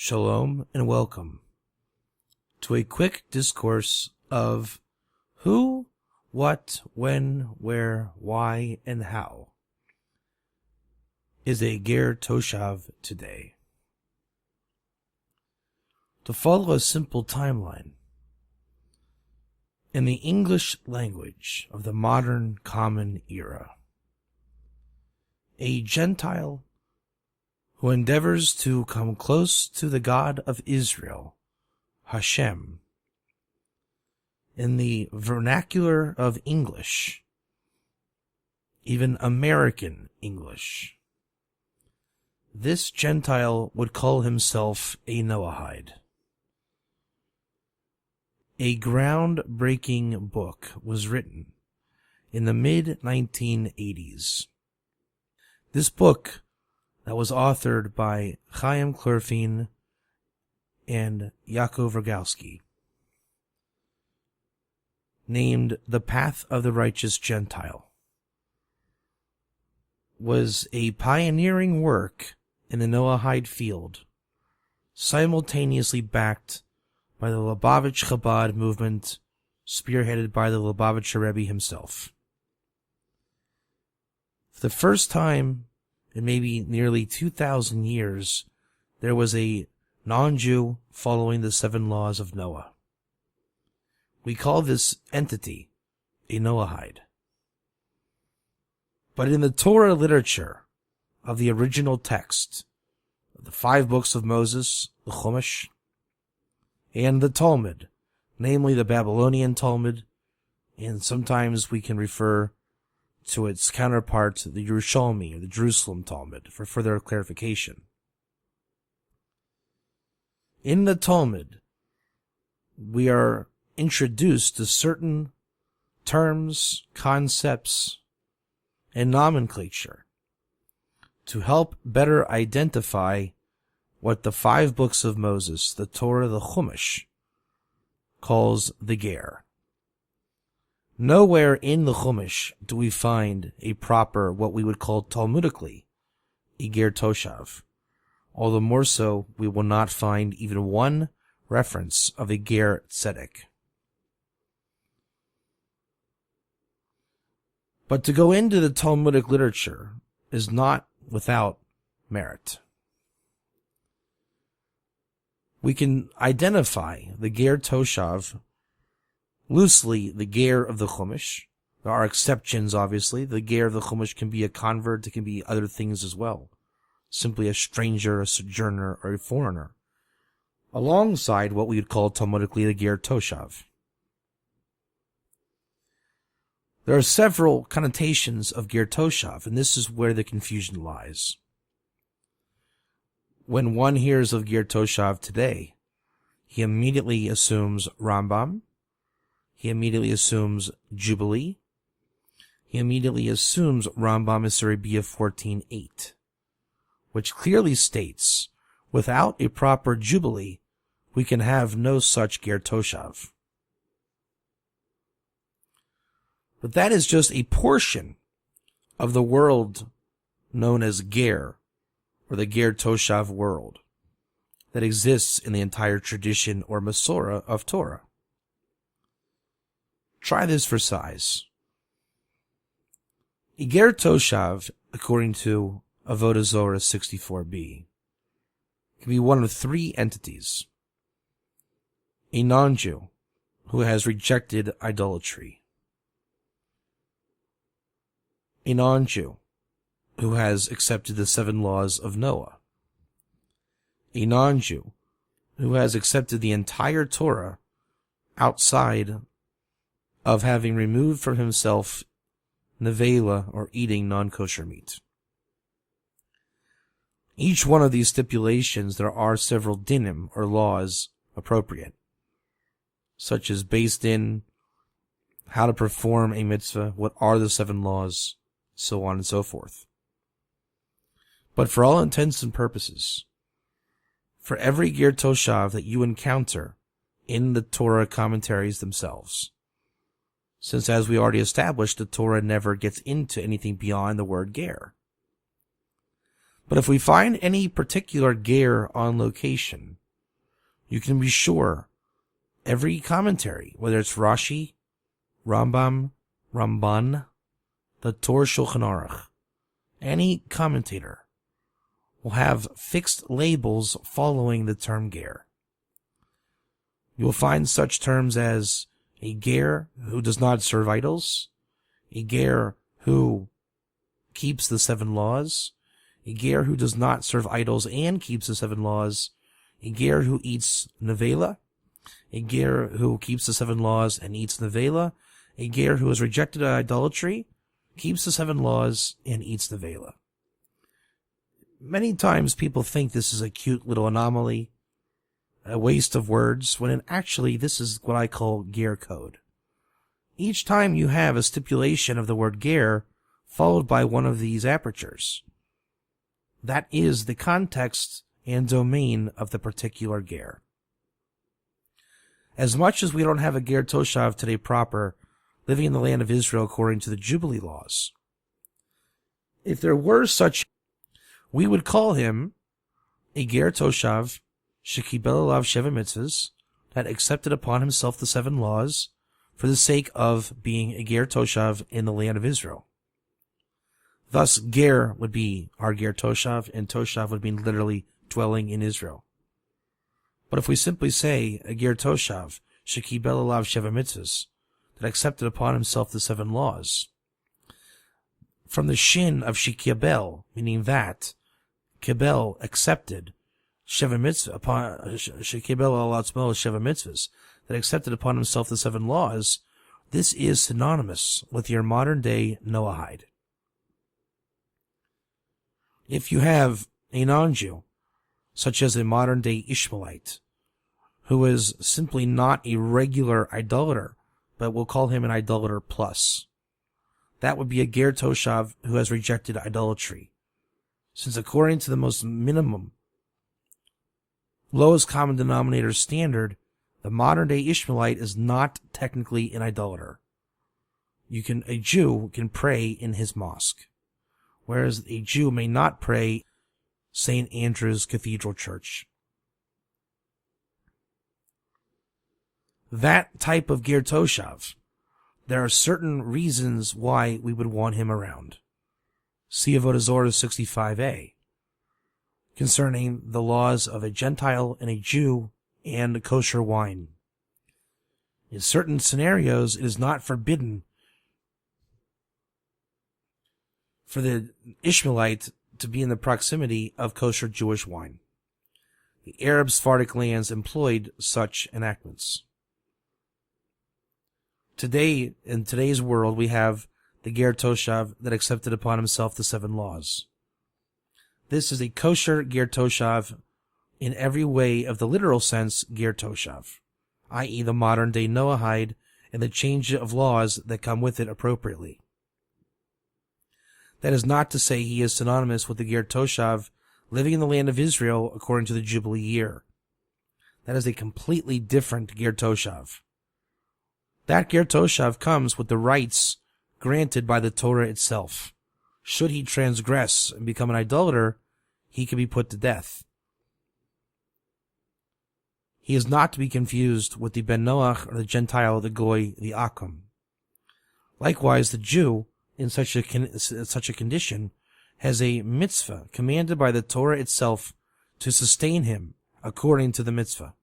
Shalom and welcome to a quick discourse of who, what, when, where, why, and how is a Ger Toshav today. To follow a simple timeline, in the English language of the modern common era, a Gentile who endeavors to come close to the God of Israel, Hashem, in the vernacular of English, even American English. This Gentile would call himself a Noahide. A groundbreaking book was written in the mid-1980s. This book that was authored by Chaim Chlorfin and Yaakov Rogowski, named The Path of the Righteous Gentile, was a pioneering work in the Noahide field, simultaneously backed by the Lubavitch Chabad movement, spearheaded by the Lubavitcher Rebbe himself. For the first time in maybe nearly 2,000 years, there was a non-Jew following the 7 laws of Noah. We call this entity a Noahide. But in the Torah literature of the original text, of the 5 books of Moses, the Chumash, and the Talmud, namely the Babylonian Talmud, and sometimes we can refer to its counterpart, the Yerushalmi, or the Jerusalem Talmud, for further clarification. In the Talmud, we are introduced to certain terms, concepts, and nomenclature to help better identify what the 5 books of Moses, the Torah, the Chumash, calls the Ger. Nowhere in the Chumash do we find a proper, what we would call Talmudically, a Ger Toshav. All the more so, we will not find even one reference of a Ger Tzedek. But to go into the Talmudic literature is not without merit. We can identify the Ger Toshav loosely, the Ger of the Chumash. There are exceptions, obviously. The Ger of the Chumash can be a convert. It can be other things as well. Simply a stranger, a sojourner, or a foreigner. Alongside what we would call Talmudically the Ger Toshav. There are several connotations of Ger Toshav, and this is where the confusion lies. When one hears of Ger Toshav today, he immediately assumes Rambam. He immediately assumes Jubilee. He immediately assumes Rambam Isserabia 14:8, which clearly states, without a proper Jubilee, we can have no such Ger Toshav. But that is just a portion of the world known as Ger, or the Ger Toshav world, that exists in the entire tradition or Masorah of Torah. Try this for size. A Ger Toshav, according to Avodah Zorah 64b, can be one of 3 entities. A non-Jew who has rejected idolatry. A non-Jew who has accepted the 7 laws of Noah. A non-Jew who has accepted the entire Torah outside of having removed from himself nevela, or eating non-kosher meat. Each one of these stipulations, there are several dinim, or laws, appropriate, such as based in how to perform a mitzvah, what are the 7 laws, so on and so forth. But for all intents and purposes, for every Ger Toshav that you encounter in the Torah commentaries themselves, since as we already established, the Torah never gets into anything beyond the word Ger. But if we find any particular ger on location, you can be sure every commentary, whether it's Rashi, Rambam, Ramban, the Torah Shulchan Aruch, any commentator will have fixed labels following the term ger. You will find such terms as a ger who does not serve idols, a ger who keeps the 7 laws, a ger who does not serve idols and keeps the 7 laws, a ger who eats nevela, a ger who keeps the 7 laws and eats nevela, a ger who has rejected idolatry, keeps the 7 laws, and eats nevela. Many times people think this is a cute little anomaly, a waste of words, when actually this is what I call ger code. Each time you have a stipulation of the word ger followed by one of these apertures, that is the context and domain of the particular ger. As much as we don't have a ger toshav today proper, living in the land of Israel according to the Jubilee laws, if there were such, we would call him a ger toshav shekibel alav sheva mitzvahs, that accepted upon himself the 7 laws for the sake of being a ger toshav in the land of Israel. Thus, ger would be our ger toshav, and toshav would mean literally dwelling in Israel. But if we simply say a ger toshav shekibel alav sheva mitzvahs, that accepted upon himself the 7 laws, from the shin of shekibel, meaning that kibel accepted sheva mitzvah upon shekibel alatzmo sheva mitzvahs, that accepted upon himself the 7 laws, this is synonymous with your modern day Noahide. If you have a non-Jew, such as a modern day Ishmaelite, who is simply not a regular idolater, but we'll call him an idolater plus, that would be a ger toshav who has rejected idolatry, since according to the most minimum, lowest common denominator standard, the modern day Ishmaelite is not technically an idolater. A Jew can pray in his mosque, whereas a Jew may not pray St. Andrew's Cathedral Church. That type of ger toshav, there are certain reasons why we would want him around. See Avodah Zorah 65a, concerning the laws of a Gentile and a Jew and kosher wine. In certain scenarios, it is not forbidden for the Ishmaelite to be in the proximity of kosher Jewish wine. The Arab Sephardic lands employed such enactments. Today, in today's world, we have the ger toshav that accepted upon himself the 7 laws. This is a kosher ger toshav in every way of the literal sense ger toshav, i.e. the modern day Noahide and the change of laws that come with it appropriately. That is not to say he is synonymous with the ger toshav living in the land of Israel according to the Jubilee year. That is a completely different ger toshav. That ger toshav comes with the rights granted by the Torah itself. Should he transgress and become an idolater, he can be put to death. He is not to be confused with the Ben Noach or the Gentile, the Goy, the Akum. Likewise, the Jew, in such a condition, has a mitzvah commanded by the Torah itself to sustain him according to the mitzvah,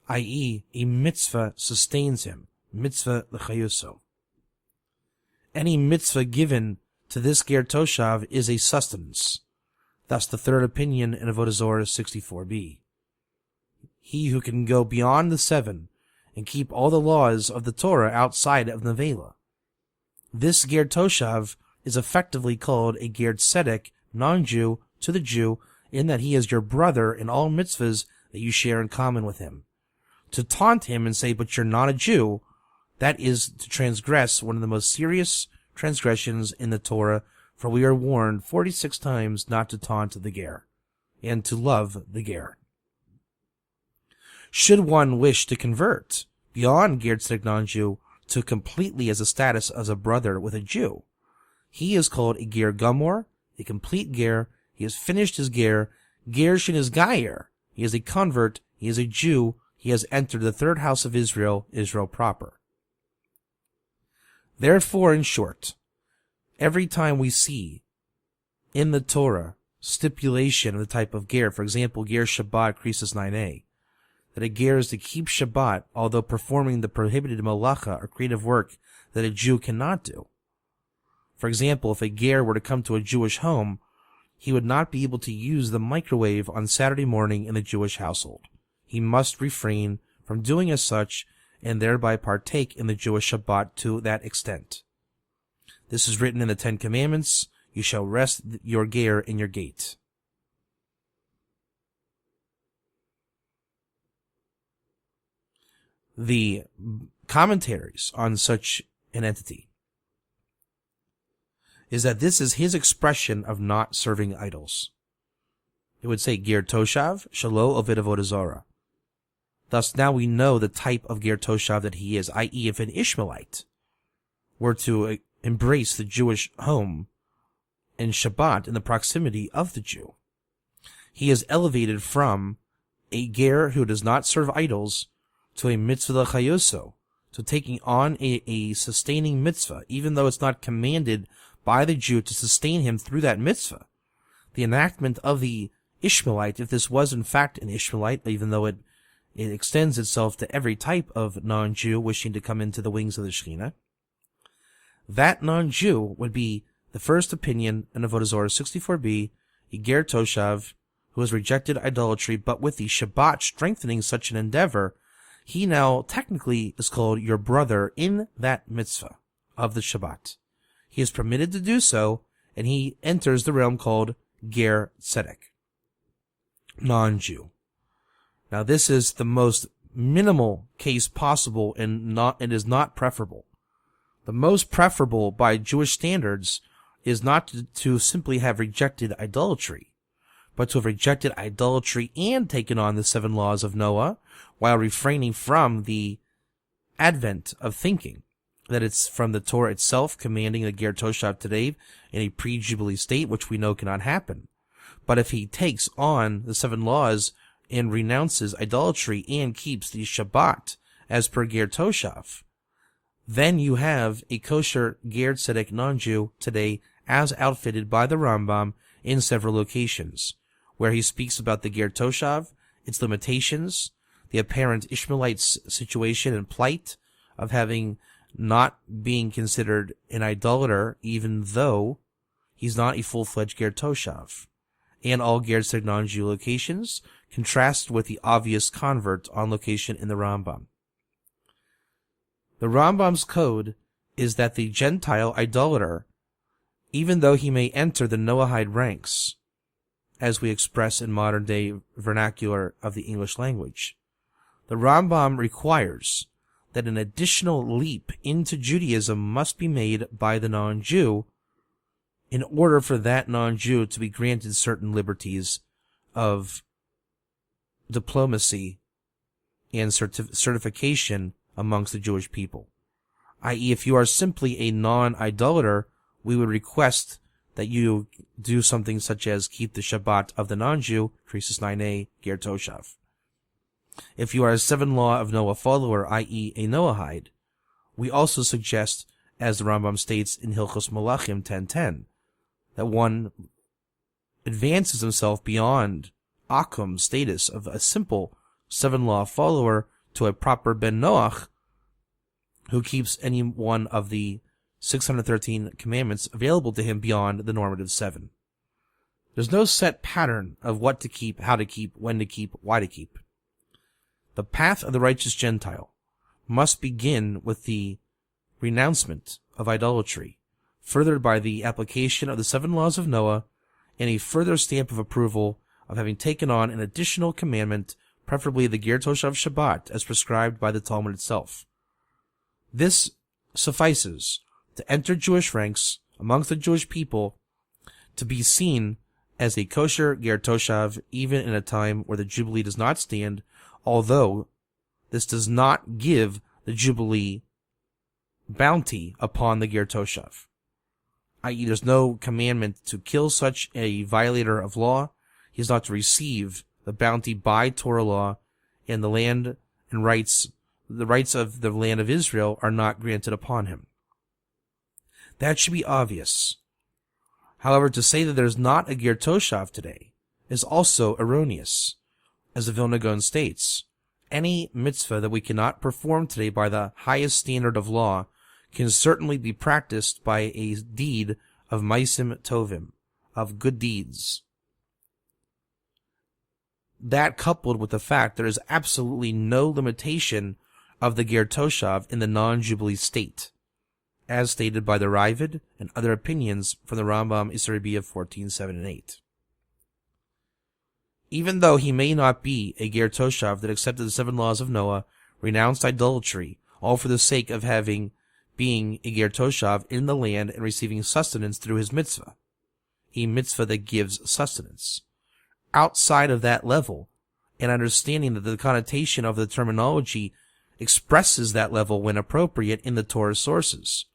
i.e., a mitzvah sustains him, mitzvah l'chayuso. Any mitzvah given to this ger toshav is a sustenance. Thus the third opinion in Avodah Zorah 64b. He who can go beyond the 7 and keep all the laws of the Torah outside of nevela. This ger toshav is effectively called a ger tzedek, non-Jew, to the Jew, in that he is your brother in all mitzvahs that you share in common with him. To taunt him and say, but you're not a Jew, that is to transgress one of the most serious transgressions in the Torah, for we are warned 46 times not to taunt the ger, and to love the ger. Should one wish to convert beyond ger tzedek non-Jew to completely as a status as a brother with a Jew, he is called a ger gamor, a complete ger, He has finished his ger. Gershon is gayer. He is a convert. He is a Jew. He has entered the third house of Israel, Israel proper. Therefore, in short, every time we see in the Torah stipulation of the type of ger, for example, ger Shabbat, Krisis 9a, that a ger is to keep Shabbat, although performing the prohibited malacha or creative work that a Jew cannot do. For example, if a ger were to come to a Jewish home, he would not be able to use the microwave on Saturday morning in the Jewish household. He must refrain from doing as such and thereby partake in the Jewish Shabbat to that extent. This is written in the Ten Commandments, you shall rest your ger in your gate. The commentaries on such an entity is that this is his expression of not serving idols. It would say, Ger Toshav, Shalo Ovid Avodah Zarah. Thus now we know the type of Ger Toshav that he is, i.e. if an Ishmaelite were to embrace the Jewish home in Shabbat in the proximity of the Jew, he is elevated from a ger who does not serve idols to a mitzvah chayoso, to taking on a sustaining mitzvah, even though it's not commanded by the Jew to sustain him through that mitzvah. The enactment of the Ishmaelite, if this was in fact an Ishmaelite, even though it extends itself to every type of non-Jew wishing to come into the wings of the Shekhinah, that non-Jew would be the first opinion in Avodah Zarah 64b, a Ger Toshav, who has rejected idolatry, but with the Shabbat strengthening such an endeavor, he now technically is called your brother in that mitzvah of the Shabbat. He is permitted to do so, and he enters the realm called Ger Tzedek, non-Jew. Now this is the most minimal case possible and is not preferable. The most preferable by Jewish standards is not to simply have rejected idolatry, but to have rejected idolatry and taken on the 7 laws of Noah, while refraining from the advent of thinking that it's from the Torah itself commanding the Ger Toshav today in a pre-Jubilee state, which we know cannot happen. But if he takes on the 7 laws and renounces idolatry and keeps the Shabbat as per Ger Toshav, then you have a kosher Ger Tzedek non-Jew today as outfitted by the Rambam in several locations, where he speaks about the Ger Toshav, its limitations, the apparent Ishmaelite situation and plight of having not being considered an idolater even though he's not a full-fledged Ger Toshav, and all Ger Tzedek non-Jew locations contrast with the obvious convert on location in the Rambam. The Rambam's code is that the Gentile idolater, even though he may enter the Noahide ranks, as we express in modern-day vernacular of the English language, the Rambam requires that an additional leap into Judaism must be made by the non-Jew in order for that non-Jew to be granted certain liberties of diplomacy and certification amongst the Jewish people. I.e., if you are simply a non-idolater, we would request that you do something such as keep the Shabbat of the non-Jew, Krisis 9a, Ger Toshav. If you are a 7 law of Noah follower, i.e. a Noahide, we also suggest, as the Rambam states in Hilchos Malachim 10:10, that one advances himself beyond Akum status of a simple 7 law follower to a proper Ben Noach who keeps any one of the 613 commandments available to him beyond the normative 7. There's no set pattern of what to keep, how to keep, when to keep, why to keep. The path of the righteous Gentile must begin with the renouncement of idolatry, furthered by the application of the 7 laws of Noah, and a further stamp of approval of having taken on an additional commandment, preferably the Ger Toshav Shabbat, as prescribed by the Talmud itself. This suffices to enter Jewish ranks amongst the Jewish people, to be seen as a kosher Ger Toshav, even in a time where the Jubilee does not stand, although this does not give the Jubilee bounty upon the Ger Toshav. i.e. there's no commandment to kill such a violator of law. He is not to receive the bounty by Torah law, and the land and rights, the rights of the land of Israel are not granted upon him. That should be obvious. However, to say that there's not a Ger Toshav today is also erroneous. As the Vilna Gaon states, any mitzvah that we cannot perform today by the highest standard of law can certainly be practiced by a deed of maisim tovim, of good deeds. That, coupled with the fact there is absolutely no limitation of the Ger Toshav in the non-Jubilee state, as stated by the Ravid and other opinions from the Rambam Isser Rabia 14:7 and 8. Even though he may not be a Ger Toshav that accepted the 7 laws of Noah, renounced idolatry, all for the sake of being a Ger Toshav in the land and receiving sustenance through his mitzvah, a mitzvah that gives sustenance. Outside of that level, and understanding that the connotation of the terminology expresses that level when appropriate in the Torah sources,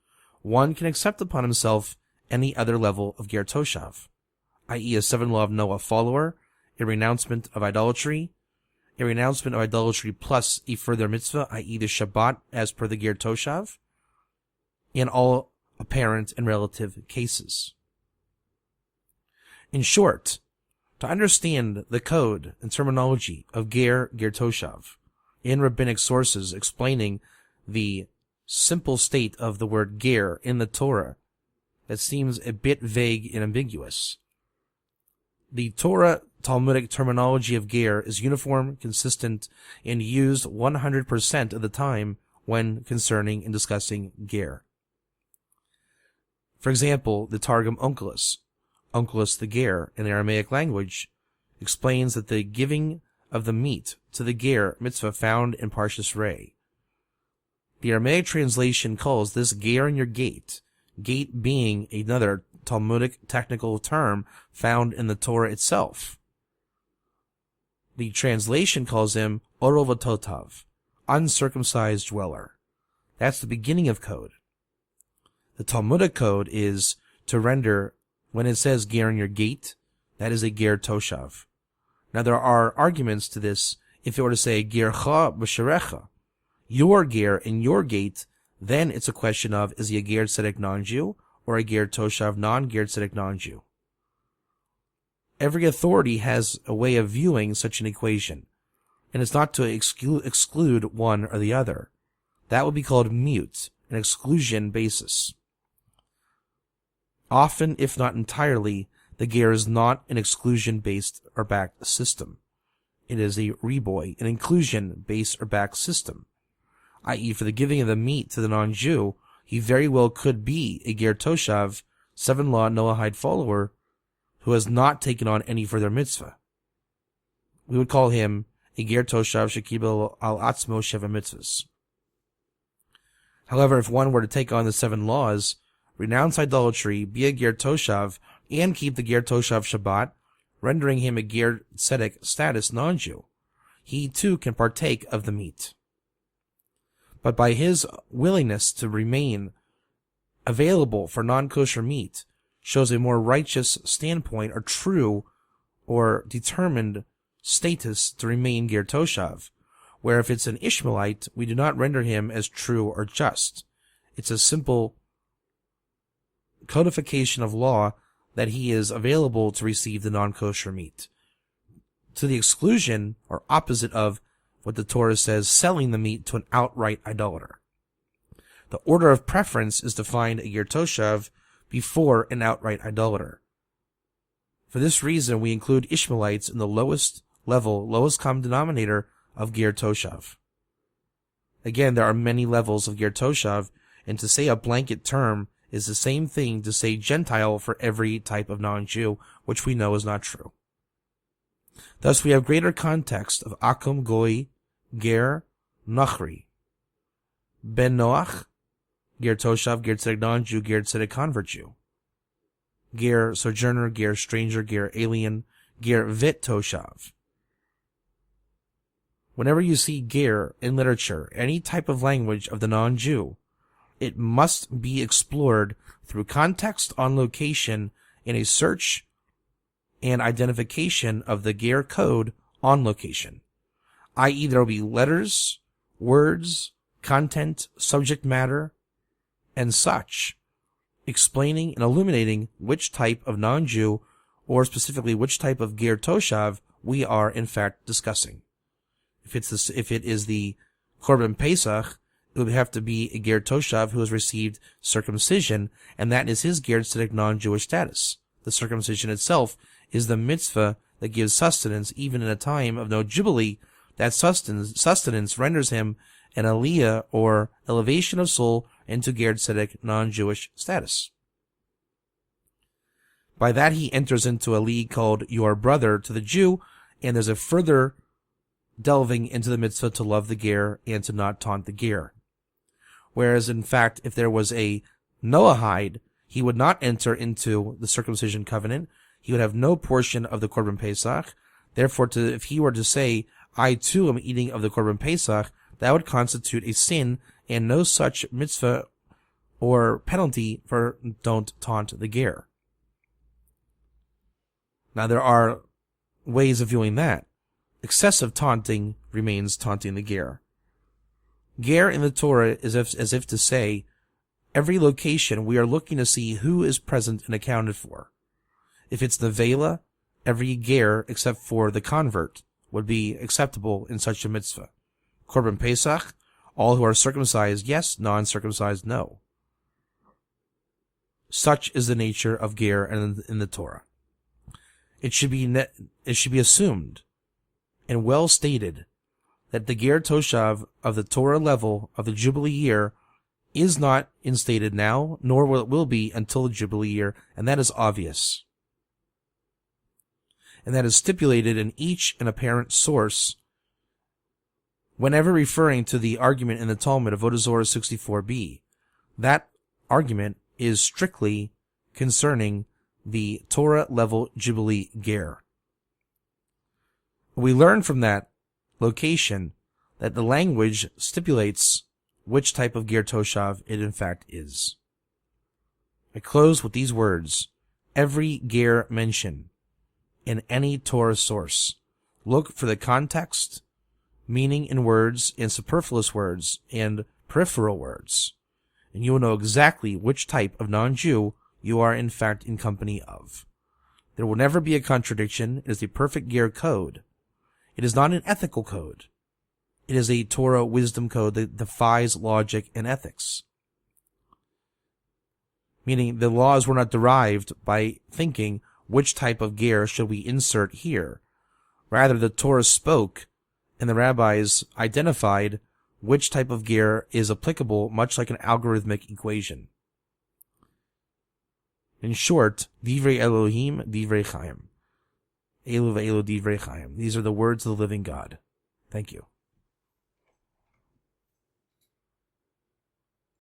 one can accept upon himself any other level of Ger Toshav, i.e. a 7 law of Noah follower, a renouncement of idolatry plus a further mitzvah, i.e. the Shabbat as per the Ger Toshav, in all apparent and relative cases. In short, to understand the code and terminology of Ger Toshav in rabbinic sources explaining the simple state of the word Ger in the Torah that seems a bit vague and ambiguous. The Torah Talmudic terminology of Ger is uniform, consistent, and used 100% of the time when concerning and discussing Ger. For example, the Targum Onkelos the Ger, in the Aramaic language, explains that the giving of the meat to the Ger mitzvah found in Parshas Rei. The Aramaic translation calls this Ger in your gate being another Talmudic technical term found in the Torah itself. The translation calls him Orovototav, uncircumcised dweller. That's the beginning of code. The Talmudic code is to render, when it says Ger in your gate, that is a Ger Toshav. Now there are arguments to this. If it were to say Gercha b'sherecha, your Ger in your gate, then it's a question of, is he a Ger Tzedek non-Jew or a Ger Toshav non-Ger Tzedek non-Jew? Every authority has a way of viewing such an equation, and it's not to exclude one or the other. That would be called mute, an exclusion basis. Often, if not entirely, the Ger is not an exclusion-based or backed system. It is a riboy, an inclusion-based or backed system, i.e. for the giving of the meat to the non-Jew, he very well could be a Ger Toshav, 7 law Noahide follower, who has not taken on any further mitzvah. We would call him a Ger Toshav shekibel al atzmo sheva mitzvahs. However, if one were to take on the 7 laws, renounce idolatry, be a Ger Toshav, and keep the Ger Toshav Shabbat, rendering him a Ger Tzedek status non-Jew, he too can partake of the meat. But by his willingness to remain available for non-kosher meat, shows a more righteous standpoint or true or determined status to remain Ger Toshav, where if it's an Ishmaelite, we do not render him as true or just. It's a simple codification of law that he is available to receive the non-kosher meat, to the exclusion or opposite of what the Torah says, selling the meat to an outright idolater. The order of preference is to find a Ger Toshav before an outright idolater. For this reason, we include Ishmaelites in the lowest level, lowest common denominator of Ger Toshav. Again, there are many levels of Ger Toshav, and to say a blanket term is the same thing to say Gentile for every type of non-Jew, which we know is not true. Thus, we have greater context of Akum Goy, Ger, Nachri, Ben Noach, Ger Toshav, Ger Tzedek non-Jew, Ger Tzedek convert Jew, Ger sojourner, Ger stranger, Ger alien, Ger Vit Toshav. Whenever you see Ger in literature, any type of language of the non-Jew, it must be explored through context on location in a search and identification of the Ger code on location, i.e. there will be letters, words, content, subject matter, and such, explaining and illuminating which type of non-Jew, or specifically which type of Ger Toshav, we are in fact discussing. If it is the Korban Pesach, it would have to be a Ger Toshav who has received circumcision, and that is his Ger Tzedek non-Jewish status. The circumcision itself is the mitzvah that gives sustenance even in a time of no jubilee. That sustenance renders him an aliyah, or elevation of soul, into Ger Tzedek non-Jewish status. By that he enters into a league called your brother to the Jew, and there's a further delving into the mitzvah to love the Ger and to not taunt the Ger. Whereas, in fact, if there was a Noahide, he would not enter into the circumcision covenant. He would have no portion of the Korban Pesach. Therefore, if he were to say, I too am eating of the Korban Pesach, that would constitute a sin, and no such mitzvah or penalty for don't taunt the Ger. Now, there are ways of viewing that. Excessive taunting remains taunting the Ger. Ger in the Torah is as if to say, every location we are looking to see who is present and accounted for. If it's the Vela, every Ger except for the convert would be acceptable in such a mitzvah. Korban Pesach, all who are circumcised, yes, non-circumcised, no. Such is the nature of Ger in the Torah. It should be assumed and well stated that the Ger Toshav of the Torah level of the Jubilee year is not instated now, nor will be until the Jubilee year, and that is obvious. And that is stipulated in each and apparent source whenever referring to the argument in the Talmud of Avodah Zorah 64b. That argument is strictly concerning the Torah level Jubilee Ger. We learn from that location that the language stipulates which type of Ger Toshav it in fact is. I close with these words. Every Ger mention in any Torah source, look for the context, meaning in words and superfluous words and peripheral words, and you will know exactly which type of non-Jew you are in fact in company of. There will never be a contradiction. It is the perfect Ger code. It is not an ethical code. It is a Torah wisdom code that defies logic and ethics. Meaning the laws were not derived by thinking which type of Ger should we insert here. Rather, the Torah spoke and the rabbis identified which type of Ger is applicable, much like an algorithmic equation. In short, Divrei Elohim, Divrei Chaim. Elu ve'elu Divrei Chaim. These are the words of the living God. Thank you.